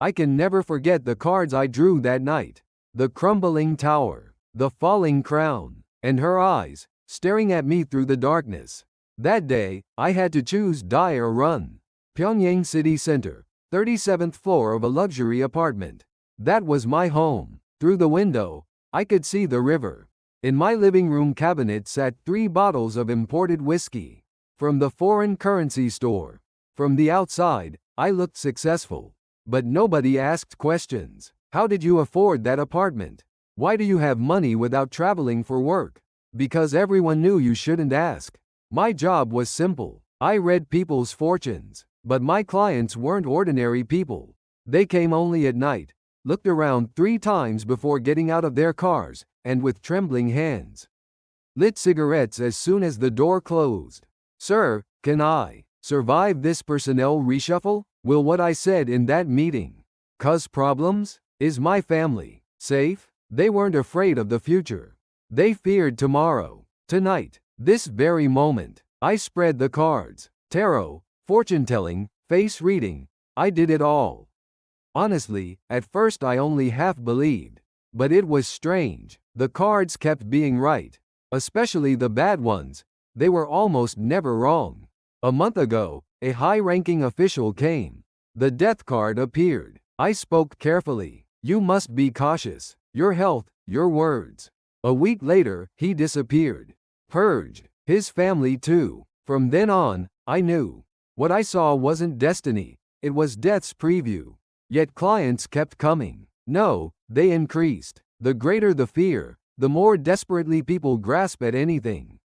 I can never forget the cards I drew that night. The crumbling tower, the falling crown, and her eyes, staring at me through the darkness. That day, I had to choose die or run. Pyongyang City Center, 37th floor of a luxury apartment. That was my home. Through the window, I could see the river. In my living room cabinet sat 3 bottles of imported whiskey from the foreign currency store. From the outside, I looked successful. But nobody asked questions. How did you afford that apartment? Why do you have money without traveling for work? Because everyone knew you shouldn't ask. My job was simple. I read people's fortunes. But my clients weren't ordinary people. They came only at night, looked around 3 times before getting out of their cars, and with trembling hands, lit cigarettes as soon as the door closed. Sir, can I survive this personnel reshuffle? Will what I said in that meeting cause problems? Is my family safe? They weren't afraid of the future. They feared tomorrow. Tonight, this very moment, I spread the cards, tarot, fortune-telling, face reading. I did it all. Honestly, at first I only half believed. But it was strange. The cards kept being right. Especially the bad ones. They were almost never wrong. A month ago, a high-ranking official came. The death card appeared. I spoke carefully. You must be cautious. Your health, your words. A week later, he disappeared. Purged. His family too. From then on, I knew. What I saw wasn't destiny, it was death's preview. Yet clients kept coming. No, they increased. The greater the fear, the more desperately people grasp at anything.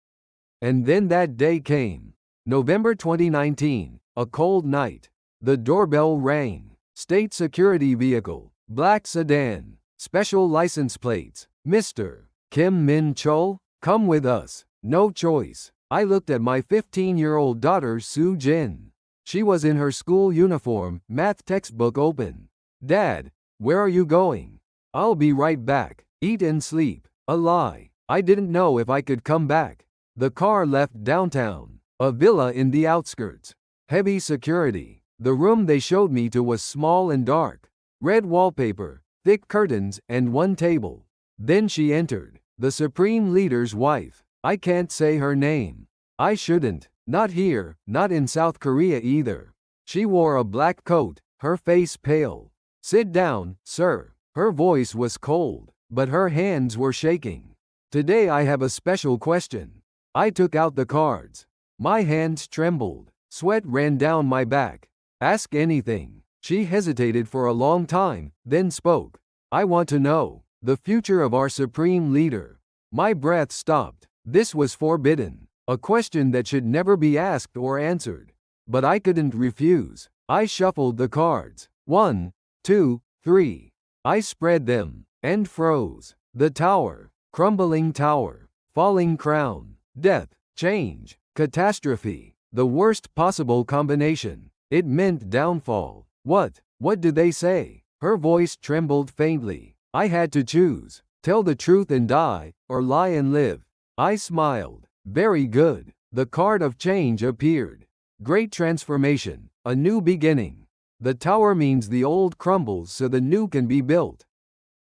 And then that day came. November 2019, a cold night. The doorbell rang. State security vehicle, black sedan, special license plates. Mr. Kim Min Chol, come with us. No choice. I looked at my 15-year-old daughter Soo Jin. She was in her school uniform, math textbook open. Dad, where are you going? I'll be right back. Eat and sleep. A lie. I didn't know if I could come back. The car left downtown. A villa in the outskirts. Heavy security. The room they showed me to was small and dark. Red wallpaper, thick curtains, and 1 table. Then she entered. The Supreme Leader's wife. I can't say her name. I shouldn't. Not here, not in South Korea either. She wore a black coat, her face pale. Sit down, sir. Her voice was cold, but her hands were shaking. Today I have a special question. I took out the cards. My hands trembled. Sweat ran down my back. Ask anything. She hesitated for a long time, then spoke. I want to know the future of our Supreme Leader. My breath stopped. This was forbidden. A question that should never be asked or answered. But I couldn't refuse. I shuffled the cards. 1, 2, 3. I spread them, and froze. The tower, crumbling tower, falling crown, death, change, catastrophe. The worst possible combination. It meant downfall. What did they say? Her voice trembled faintly. I had to choose. Tell the truth and die, or lie and live. I smiled. Very good. The card of change appeared. Great transformation, a new beginning. The tower means the old crumbles so the new can be built.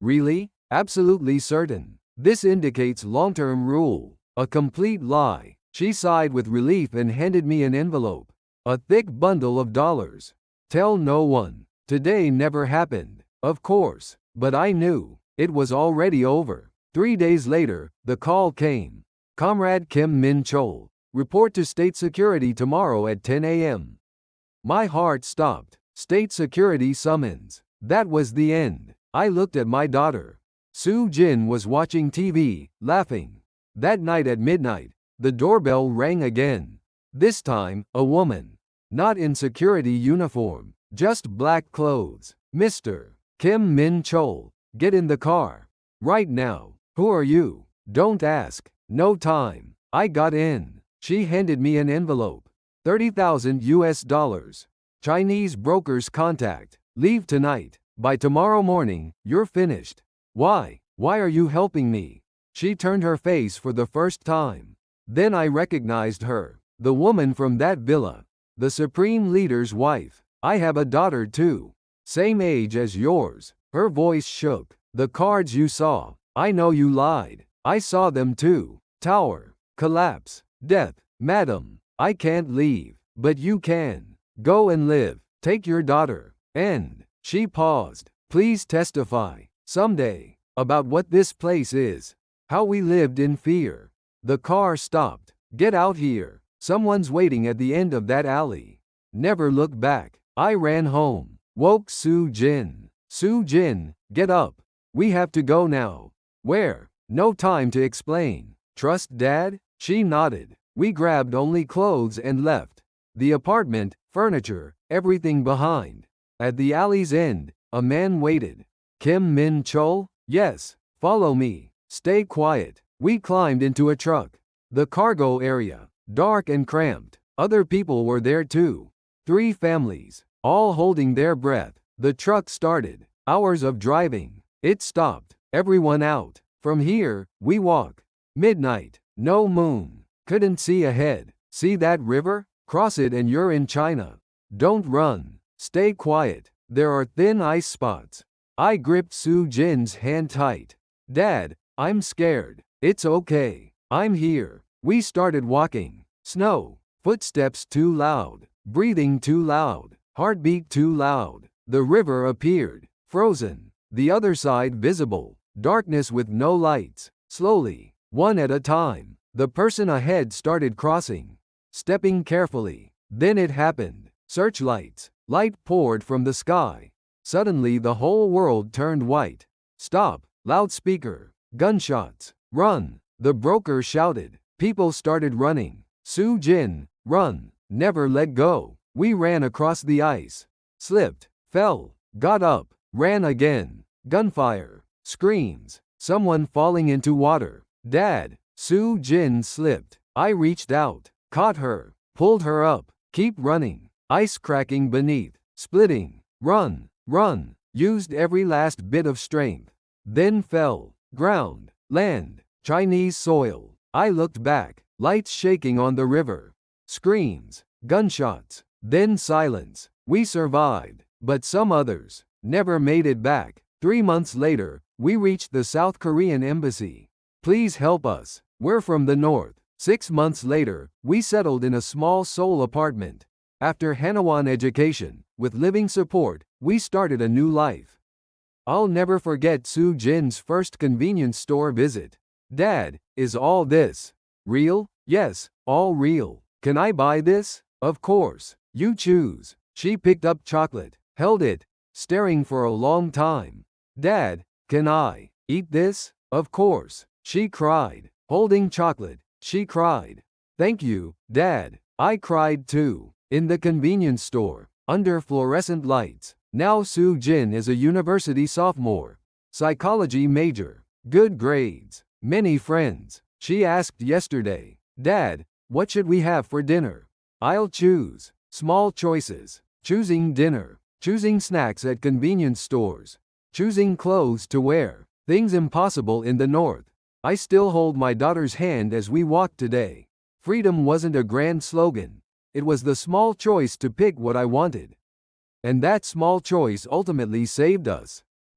Really? Absolutely certain. This indicates long-term rule. A complete lie. She sighed with relief and handed me an envelope. A thick bundle of dollars. Tell no one. Today never happened. Of course. But I knew. It was already over. 3 days later, the call came. Comrade Kim Min Chol, report to State Security tomorrow at 10 a.m. My heart stopped. State Security summons. That was the end. I looked at my daughter. Soo Jin was watching TV, laughing. That night at midnight, the doorbell rang again. This time, a woman. Not in security uniform, just black clothes. Mr. Kim Min Chol, get in the car. Right now. Who are you? Don't ask. No time. I got in. She handed me an envelope. $30,000. Chinese broker's contact. Leave tonight. By tomorrow morning, you're finished. Why? Why are you helping me? She turned her face for the first time. Then I recognized her. The woman from that villa. The Supreme Leader's wife. I have a daughter too. Same age as yours. Her voice shook. The cards you saw. I know you lied. I saw them too. Tower. Collapse. Death. Madam, I can't leave. But you can. Go and live. Take your daughter. And she paused. Please testify. Someday. About what this place is. How we lived in fear. The car stopped. Get out here. Someone's waiting at the end of that alley. Never look back. I ran home. Woke Soo Jin. Soo Jin, get up. We have to go now. Where? No time to explain. Trust Dad? She nodded. We grabbed only clothes and left. The apartment, furniture, everything behind. At the alley's end, a man waited. Kim Min Chol? Yes. Follow me. Stay quiet. We climbed into a truck. The cargo area. Dark and cramped. Other people were there too. 3 families. All holding their breath. The truck started. Hours of driving. It stopped. Everyone out. From here, we walk. Midnight. No moon. Couldn't see ahead. See that river? Cross it and you're in China. Don't run. Stay quiet. There are thin ice spots. I gripped Soo Jin's hand tight. Dad, I'm scared. It's okay. I'm here. We started walking. Snow. Footsteps too loud. Breathing too loud. Heartbeat too loud. The river appeared. Frozen. The other side visible. Darkness with no lights. Slowly. One at a time. The person ahead started crossing. Stepping carefully. Then it happened. Searchlights. Light poured from the sky. Suddenly the whole world turned white. Stop. Loudspeaker. Gunshots. Run. The broker shouted. People started running. Soo Jin, run. Never let go. We ran across the ice. Slipped. Fell. Got up. Ran again. Gunfire. Screams. Someone falling into water. Dad. Soo Jin slipped. I reached out. Caught her. Pulled her up. Keep running. Ice cracking beneath. Splitting. Run. Run. Used every last bit of strength. Then fell. Ground. Land. Chinese soil. I looked back. Lights shaking on the river. Screams. Gunshots. Then silence. We survived. But some others never made it back. 3 months later, we reached the South Korean embassy. Please help us. We're from the north. 6 months later, we settled in a small Seoul apartment. After Hanawan education, with living support, we started a new life. I'll never forget Soo Jin's first convenience store visit. Dad, is all this real? Yes, all real. Can I buy this? Of course. You choose. She picked up chocolate, held it, staring for a long time. Dad, can I eat this? Of course. She cried. Holding chocolate, she cried. Thank you, Dad. I cried too. In the convenience store, under fluorescent lights. Now Soo Jin is a university sophomore. Psychology major. Good grades. Many friends. She asked yesterday, Dad, what should we have for dinner? I'll choose. Small choices. Choosing dinner. Choosing snacks at convenience stores. Choosing clothes to wear. Things impossible in the north. I still hold my daughter's hand as we walk today. Freedom wasn't a grand slogan. It was the small choice to pick what I wanted. And that small choice ultimately saved us.